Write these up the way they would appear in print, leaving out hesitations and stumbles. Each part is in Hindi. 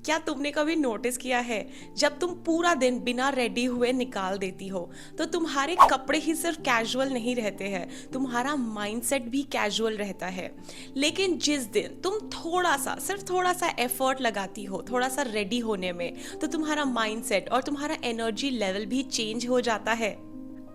क्या तुमने कभी नोटिस किया है, जब तुम पूरा दिन बिना रेडी हुए निकाल देती हो तो तुम्हारे कपड़े ही सिर्फ कैजुअल नहीं रहते हैं, तुम्हारा माइंडसेट भी कैजुअल रहता है। लेकिन जिस दिन तुम थोड़ा सा, सिर्फ थोड़ा सा एफर्ट लगाती हो थोड़ा सा रेडी होने में, तो तुम्हारा माइंडसेट और तुम्हारा एनर्जी लेवल भी चेंज हो जाता है।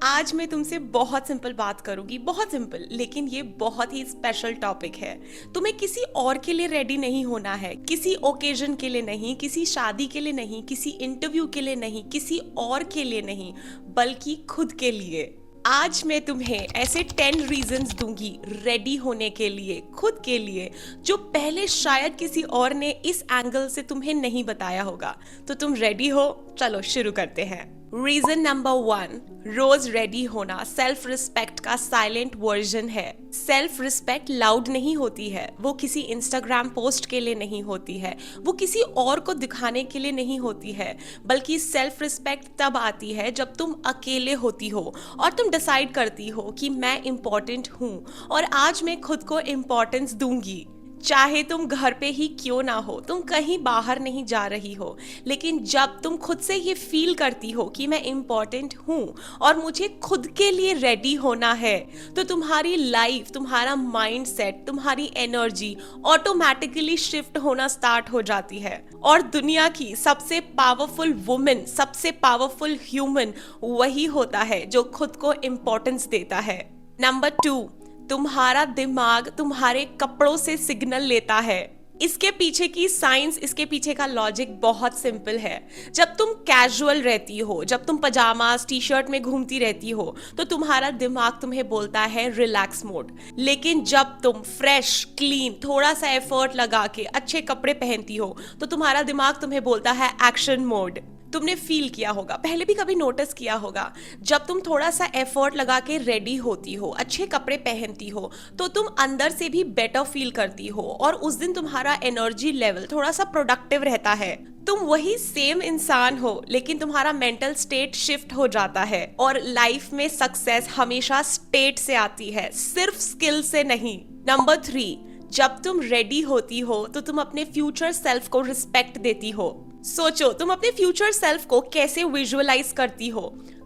आज मैं तुमसे बहुत सिंपल बात करूंगी, बहुत सिंपल, लेकिन ये बहुत ही स्पेशल टॉपिक है। तुम्हें किसी और के लिए रेडी नहीं होना है, किसी ओकेजन के लिए नहीं, किसी शादी के लिए नहीं, किसी इंटरव्यू के लिए नहीं, किसी और के लिए नहीं, बल्कि खुद के लिए। आज मैं तुम्हें ऐसे 10 रीजंस दूंगी रेडी होने के लिए, खुद के लिए, जो पहले शायद किसी और ने इस एंगल से तुम्हें नहीं बताया होगा। तो तुम रेडी हो? चलो शुरू करते हैं। रीजन नंबर 1, रोज रेडी होना सेल्फ रिस्पेक्ट का साइलेंट वर्जन है। सेल्फ रिस्पेक्ट लाउड नहीं होती है, वो किसी इंस्टाग्राम पोस्ट के लिए नहीं होती है, वो किसी और को दिखाने के लिए नहीं होती है, बल्कि सेल्फ रिस्पेक्ट तब आती है जब तुम अकेले होती हो और तुम डिसाइड करती हो कि मैं इम्पोर्टेंट हूँ और आज मैं खुद को इम्पोर्टेंस दूंगी। चाहे तुम घर पे ही क्यों ना हो, तुम कहीं बाहर नहीं जा रही हो, लेकिन जब तुम खुद से ये फील करती हो कि मैं इम्पोर्टेंट हूँ और मुझे खुद के लिए रेडी होना है, तो तुम्हारी लाइफ, तुम्हारा माइंडसेट, तुम्हारी एनर्जी ऑटोमेटिकली शिफ्ट होना स्टार्ट हो जाती है। और दुनिया की सबसे पावरफुल वुमेन, सबसे पावरफुल ह्यूमन वही होता है जो खुद को इम्पोर्टेंस देता है। नंबर 2, तुम्हारा दिमाग तुम्हारे कपड़ों से सिग्नल लेता है। इसके पीछे की साइंस, इसके पीछे का लॉजिक बहुत सिंपल है। जब तुम कैजुअल रहती हो, जब तुम पजामास टी शर्ट में घूमती रहती हो, तो तुम्हारा दिमाग तुम्हें बोलता है रिलैक्स मोड। लेकिन जब तुम फ्रेश, क्लीन, थोड़ा सा एफर्ट लगा के अच्छे कपड़े पहनती हो, तो तुम्हारा दिमाग तुम्हें बोलता है एक्शन मोड। तुमने फील किया होगा, पहले भी कभी नोटिस किया होगा, जब तुम थोड़ा सा एफर्ट लगा के रेडी होती हो, अच्छे कपड़े पहनती हो, तो तुम अंदर से भी बेटर फील करती हो और उस दिन तुम्हारा एनर्जी लेवल थोड़ा सा प्रोडक्टिव रहता है। तुम वही सेम इंसान हो, लेकिन तुम्हारा मेंटल स्टेट शिफ्ट हो जाता है। और लाइफ में सक्सेस हमेशा स्टेट से आती है, सिर्फ स्किल से नहीं। नंबर 3, जब तुम रेडी होती हो तो तुम अपने फ्यूचर सेल्फ को रिस्पेक्ट देती हो। सोचो, तुम अपने फ्यूचर सेल्फ को कैसे विजुअलाइज करती हो?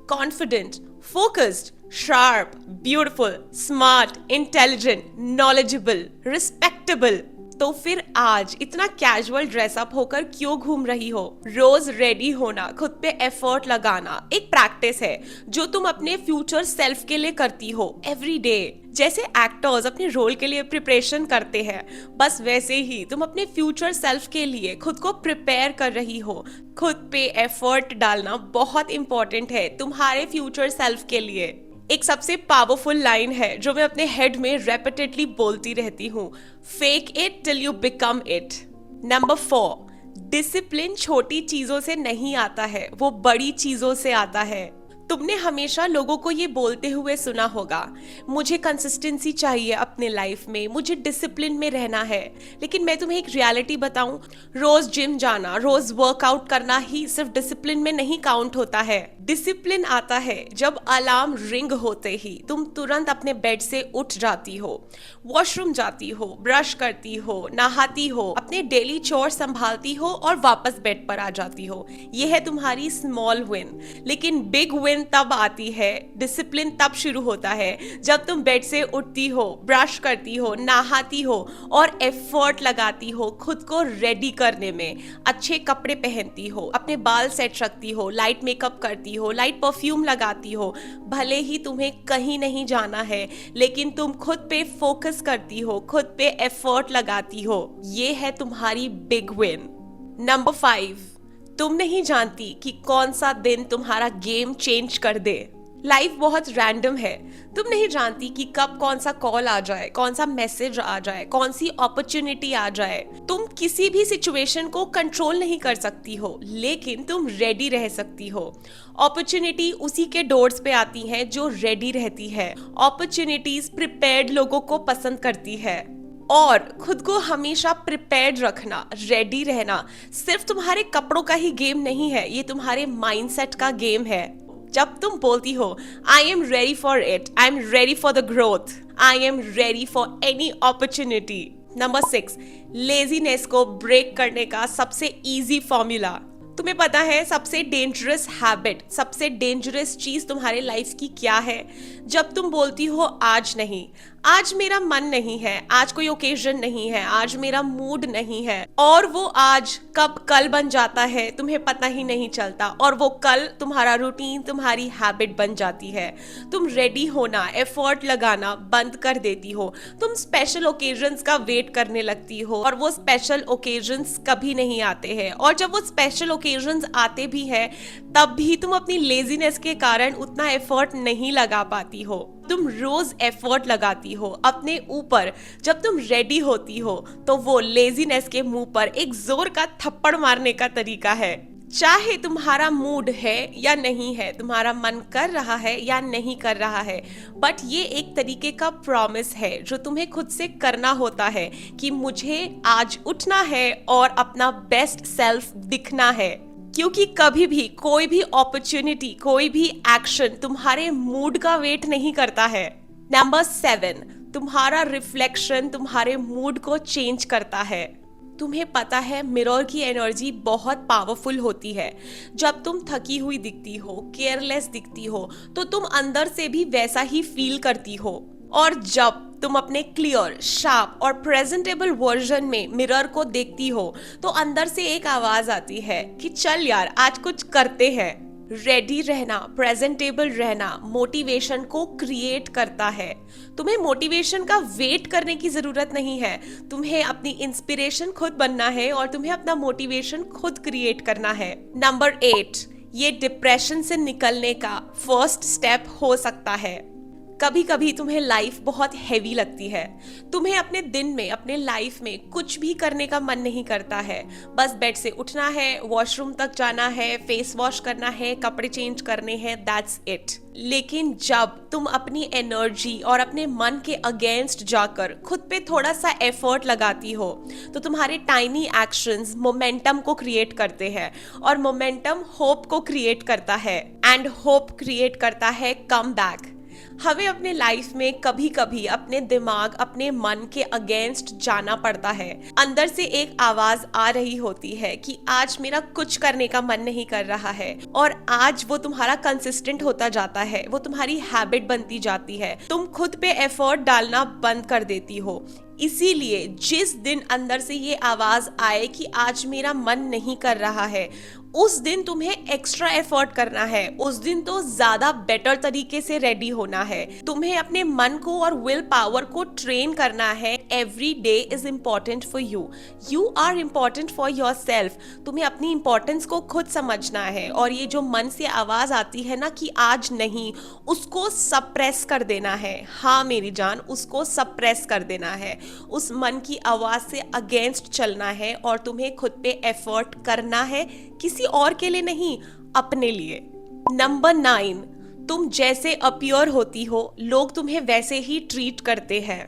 Confident, focused, sharp, beautiful, smart, intelligent, knowledgeable, respectable. तो फिर आज इतना कैजुअल ड्रेसअप होकर क्यों घूम रही हो? रोज रेडी होना, खुद पे एफर्ट लगाना एक प्रैक्टिस है जो तुम अपने फ्यूचर सेल्फ के लिए करती हो एवरी डे। जैसे एक्टर्स अपने रोल के लिए प्रिपरेशन करते हैं, बस वैसे ही तुम अपने फ्यूचर सेल्फ के लिए खुद को प्रिपेयर कर रही हो। खुद पे एफर्ट डालना बहुत इंपॉर्टेंट है तुम्हारे फ्यूचर सेल्फ के लिए। एक सबसे पावरफुल लाइन है जो मैं अपने हेड में रेपिटेडली बोलती रहती हूँ, fake it till you become it. Number 4, discipline छोटी चीजों से नहीं आता है, वो बड़ी चीजों से आता है। तुमने हमेशा लोगों को ये बोलते हुए सुना होगा, मुझे कंसिस्टेंसी चाहिए अपने लाइफ में, मुझे डिसिप्लिन में रहना है। लेकिन मैं तुम्हें एक रियलिटी बताऊं, रोज जिम जाना, रोज वर्कआउट करना ही सिर्फ डिसिप्लिन में नहीं काउंट होता है। डिसिप्लिन आता है जब अलार्म रिंग होते ही तुम तुरंत अपने बेड से उठ जाती हो, वॉशरूम जाती हो, ब्रश करती हो, नहाती हो, अपने डेली चोर संभालती हो और वापस बेड पर आ जाती हो। यह है तुम्हारी स्मॉल विन। लेकिन बिग विन तब आती है, डिसिप्लिन तब शुरू होता है जब तुम बेड से उठती हो, ब्रश करती हो, नहाती हो और एफर्ट लगाती हो खुद को रेडी करने में। अच्छे कपड़े पहनती हो, अपने बाल सेट रखती हो, लाइट मेकअप करती हो, लाइट परफ्यूम लगाती हो। भले ही तुम्हें कहीं नहीं जाना है, लेकिन तुम खुद पे फोकस करती हो, खुद पे एफर्ट लगाती हो। ये है तुम्हारी बिग विन। नंबर 5, तुम नहीं जानती कि कौन सा दिन तुम्हारा गेम चेंज कर दे। लाइफ बहुत रैंडम है, तुम नहीं जानती कि कब कौन सा कॉल आ जाए, कौन सा मैसेज आ जाए, कौन सी अपॉर्चुनिटी आ जाए। तुम किसी भी सिचुएशन को कंट्रोल नहीं कर सकती हो, लेकिन तुम रेडी रह सकती हो। अपॉर्चुनिटी उसी के डोर्स पे आती हैं जो रेडी रहती है। अपॉर्चुनिटीज प्रिपेयर्ड लोगों को पसंद करती है। और खुद को हमेशा प्रिपेयर्ड रखना, रेडी रहना सिर्फ तुम्हारे कपड़ों का ही गेम नहीं है, ये तुम्हारे माइंडसेट का गेम है। जब तुम बोलती हो आई am ready for it, I am ready for the growth, I am ready for any opportunity, number 6, laziness को ब्रेक करने का सबसे इजी फॉर्मूला। तुम्हें पता है सबसे डेंजरस हैबिट, सबसे डेंजरस चीज तुम्हारे लाइफ की क्या है? जब तुम बोलती हो आज नहीं, आज मेरा मन नहीं है, आज कोई ओकेजन नहीं है, आज मेरा मूड नहीं है, और वो आज कब कल बन जाता है तुम्हें पता ही नहीं चलता, और वो कल तुम्हारा रूटीन, तुम्हारी हैबिट बन जाती है। तुम रेडी होना, एफर्ट लगाना बंद कर देती हो। तुम स्पेशल ओकेजन्स का वेट करने लगती हो, और वो स्पेशल ओकेजन्स कभी नहीं आते हैं, और जब वो स्पेशल ओकेजन्स आते भी हैं तब भी तुम अपनी लेजीनेस के कारण उतना एफर्ट नहीं लगा पाती हो। तुम रोज एफर्ट लगाती हो अपने ऊपर। जब तुम रेडी होती हो तो वो लेजीनेस के मुंह पर एक जोर का थप्पड़ मारने का तरीका है। चाहे तुम्हारा मूड है या नहीं है, तुम्हारा मन कर रहा है या नहीं कर रहा है, बट ये एक तरीके का प्रॉमिस है जो तुम्हें खुद से करना होता है कि मुझे आज उठना है और अपना बेस्ट सेल्फ दिखना है। क्योंकि कभी भी कोई भी अपॉर्चुनिटी, कोई भी एक्शन तुम्हारे मूड का वेट नहीं करता है। नंबर 7, तुम्हारा रिफ्लेक्शन तुम्हारे मूड को चेंज करता है। तुम्हें पता है मिरर की एनर्जी बहुत पावरफुल होती है। जब तुम थकी हुई दिखती हो, केयरलेस दिखती हो, तो तुम अंदर से भी वैसा ही फील करती हो। और जब तुम अपने क्लियर, शार्प और प्रेजेंटेबल वर्जन में मिरर को देखती हो तो अंदर से एक आवाज आती है कि चल यार आज कुछ करते हैं। रेडी रहना, प्रेजेंटेबल रहना मोटिवेशन को क्रिएट करता है। तुम्हें मोटिवेशन का वेट करने की जरूरत नहीं है। तुम्हें अपनी इंस्पिरेशन खुद बनना है और तुम्हें अपना मोटिवेशन खुद क्रिएट करना है। नंबर 8, ये डिप्रेशन से निकलने का फर्स्ट स्टेप हो सकता है। कभी कभी तुम्हें लाइफ बहुत हैवी लगती है। तुम्हें अपने दिन में, अपने लाइफ में कुछ भी करने का मन नहीं करता है। बस बेड से उठना है, वॉशरूम तक जाना है, फेस वॉश करना है, कपड़े चेंज करने हैं, दैट्स इट। लेकिन जब तुम अपनी एनर्जी और अपने मन के अगेंस्ट जाकर खुद पे थोड़ा सा एफर्ट लगाती हो तो तुम्हारे टाइनी एक्शंस मोमेंटम को क्रिएट करते हैं, और मोमेंटम होप को क्रिएट करता है, एंड होप क्रिएट करता है कम बैक। हमें अपने लाइफ में कभी कभी अपने दिमाग, अपने मन के अगेंस्ट जाना पड़ता है। अंदर से एक आवाज आ रही होती है कि आज मेरा कुछ करने का मन नहीं कर रहा है, और आज वो तुम्हारा कंसिस्टेंट होता जाता है, वो तुम्हारी हैबिट बनती जाती है। तुम खुद पे एफर्ट डालना बंद कर देती हो। इसीलिए जिस दिन अंदर से ये आवाज आए कि आज मेरा मन नहीं कर रहा है, उस दिन तुम्हें एक्स्ट्रा एफर्ट करना है। उस दिन तो ज्यादा बेटर तरीके से रेडी होना है। तुम्हें अपने मन को और विल पावर को ट्रेन करना है। Every day is important for you. You are important for yourself. तुम्हें अपनी इंपॉर्टेंस को खुद समझना है, और ये जो मन से आवाज आती है ना कि आज नहीं, उसको सप्रेस कर देना है। हाँ मेरी जान, उसको सप्रेस कर देना है। उस मन की आवाज से अगेंस्ट चलना है, और तुम्हें खुद पे एफर्ट करना है, किसी और के लिए नहीं, अपने लिए। नंबर 9, तुम जैसे अपीयर होती हो लोग तुम्हें वैसे ही ट्रीट करते हैं।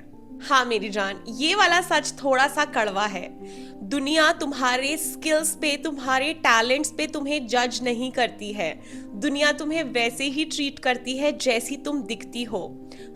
हाँ मेरी जान, ये वाला सच थोड़ा सा कड़वा है। दुनिया तुम्हारे स्किल्स पे, तुम्हारे टैलेंट्स पे तुम्हें जज नहीं करती है। दुनिया तुम्हें वैसे ही ट्रीट करती है जैसी तुम दिखती हो।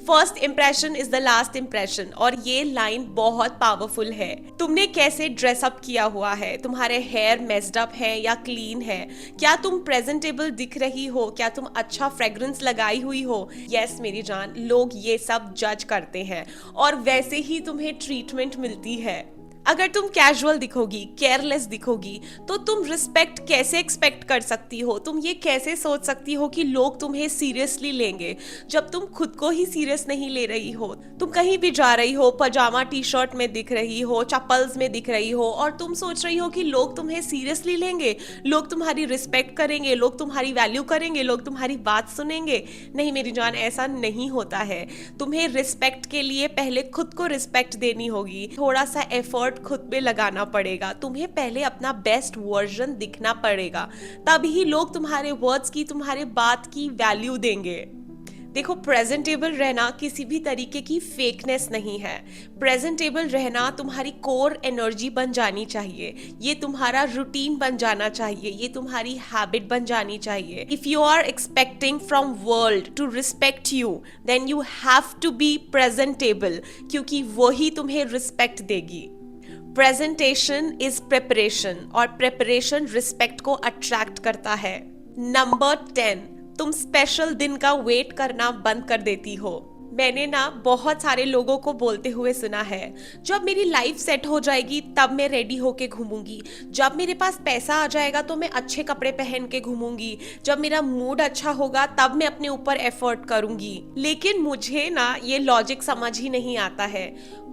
First impression is the last impression, और ये लाइन बहुत पावरफुल है। तुमने कैसे ड्रेसअप किया हुआ है, तुम्हारे हेयर मेस्ड अप है या क्लीन है, क्या तुम प्रेजेंटेबल दिख रही हो, क्या तुम अच्छा फ्रेग्रेंस लगाई हुई हो, यस मेरी जान, लोग ये सब जज करते हैं, और वैसे ही तुम्हें ट्रीटमेंट मिलती है। अगर तुम कैजुअल दिखोगी, केयरलेस दिखोगी, तो तुम रिस्पेक्ट कैसे एक्सपेक्ट कर सकती हो? तुम ये कैसे सोच सकती हो कि लोग तुम्हें सीरियसली लेंगे जब तुम खुद को ही सीरियस नहीं ले रही हो? तुम कहीं भी जा रही हो, पजामा टी शर्ट में दिख रही हो, चप्पल्स में दिख रही हो, और तुम सोच रही हो कि लोग तुम्हें सीरियसली लेंगे, लोग तुम्हारी रिस्पेक्ट करेंगे, लोग तुम्हारी वैल्यू करेंगे, लोग तुम्हारी बात सुनेंगे। नहीं मेरी जान, ऐसा नहीं होता है। तुम्हें रिस्पेक्ट के लिए पहले खुद को रिस्पेक्ट देनी होगी, थोड़ा सा एफर्ट खुद पे लगाना पड़ेगा। तुम्हें पहले अपना बेस्ट वर्जन दिखना पड़ेगा, तभी लोग तुम्हारे वर्ड्स की, तुम्हारे बात की वैल्यू देंगे। देखो, प्रेजेंटेबल रहना किसी भी तरीके की फेकनेस नहीं है। प्रेजेंटेबल रहना तुम्हारी कोर एनर्जी बन जानी चाहिए, ये तुम्हारा रूटीन बन जाना चाहिए, ये तुम्हारी हैबिट बन जानी चाहिए। If you are expecting from world to respect you, then you have to be presentable, क्योंकि वही तुम्हें रिस्पेक्ट देगी। प्रेजेंटेशन इज प्रेपरेशन, और प्रेपरेशन रिस्पेक्ट को अट्रैक्ट करता है। नंबर 10, तुम स्पेशल दिन का वेट करना बंद कर देती हो। मैंने ना बहुत सारे लोगों को बोलते हुए सुना है, जब मेरी लाइफ सेट हो जाएगी तब मैं रेडी होके घूमूंगी, जब मेरे पास पैसा आ जाएगा तो मैं अच्छे कपड़े पहन के घूमूंगी, जब मेरा मूड अच्छा होगा तब मैं अपने ऊपर एफर्ट करूंगी। लेकिन मुझे ना ये लॉजिक समझ ही नहीं आता है।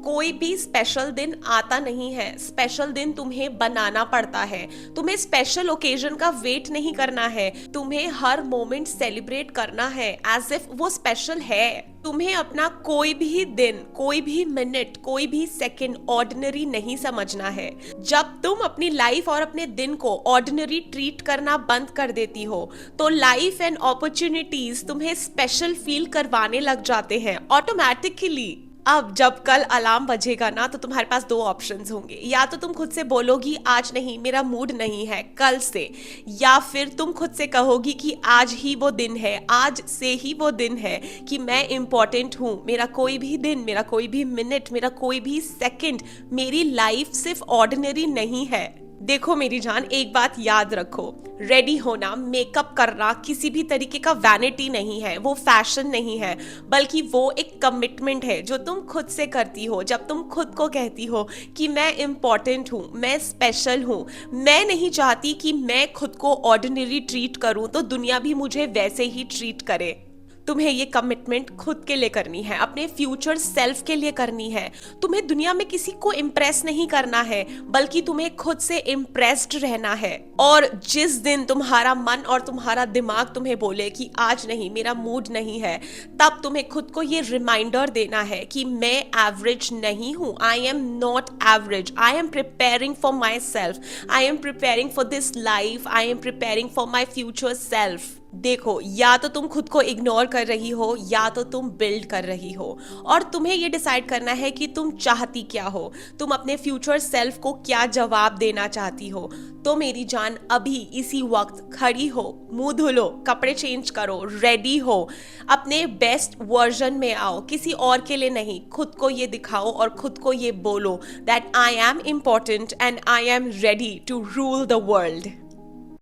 कोई भी स्पेशल दिन आता नहीं है, स्पेशल दिन तुम्हें बनाना पड़ता है। तुम्हें स्पेशल ओकेजन का वेट नहीं करना है, तुम्हें हर मोमेंट सेलिब्रेट करना है एज इफ वो स्पेशल है। तुम्हें अपना कोई भी दिन, कोई भी मिनट, कोई भी सेकंड ऑर्डिनरी नहीं समझना है। जब तुम अपनी लाइफ और अपने दिन को ऑर्डिनरी ट्रीट करना बंद कर देती हो, तो लाइफ एंड अपॉर्चुनिटीज तुम्हें स्पेशल फील करवाने लग जाते हैं ऑटोमेटिकली। अब जब कल अलार्म बजेगा ना, तो तुम्हारे पास दो ऑप्शंस होंगे। या तो तुम खुद से बोलोगी आज नहीं, मेरा मूड नहीं है, कल से। या फिर तुम खुद से कहोगी कि आज ही वो दिन है, आज से ही वो दिन है कि मैं इंपॉर्टेंट हूँ। मेरा कोई भी दिन, मेरा कोई भी मिनट, मेरा कोई भी सेकंड, मेरी लाइफ सिर्फ ऑर्डिनरी नहीं है। देखो मेरी जान, एक बात याद रखो, रेडी होना, मेकअप करना किसी भी तरीके का वैनिटी नहीं है, वो फैशन नहीं है, बल्कि वो एक कमिटमेंट है जो तुम खुद से करती हो। जब तुम खुद को कहती हो कि मैं इम्पॉर्टेंट हूँ, मैं स्पेशल हूँ, मैं नहीं चाहती कि मैं खुद को ऑर्डिनरी ट्रीट करूँ तो दुनिया भी मुझे वैसे ही ट्रीट करे। तुम्हें ये कमिटमेंट खुद के लिए करनी है, अपने फ्यूचर सेल्फ के लिए करनी है। तुम्हें दुनिया में किसी को इम्प्रेस नहीं करना है, बल्कि तुम्हें खुद से इम्प्रेस्ड रहना है। और जिस दिन तुम्हारा मन और तुम्हारा दिमाग तुम्हें बोले कि आज नहीं, मेरा मूड नहीं है, तब तुम्हें खुद को ये रिमाइंडर देना है कि मैं एवरेज नहीं हूँ। I am not average, I am preparing for my self, I am preparing for this life, I am preparing for my future self. देखो, या तो तुम खुद को इग्नोर कर रही हो, या तो तुम बिल्ड कर रही हो, और तुम्हें ये डिसाइड करना है कि तुम चाहती क्या हो, तुम अपने फ्यूचर सेल्फ को क्या जवाब देना चाहती हो। तो मेरी जान, अभी इसी वक्त खड़ी हो, मुंह धुलो, कपड़े चेंज करो, रेडी हो, अपने बेस्ट वर्जन में आओ, किसी और के लिए नहीं, खुद को ये दिखाओ और खुद को ये बोलो that I am important and I am ready to rule the world.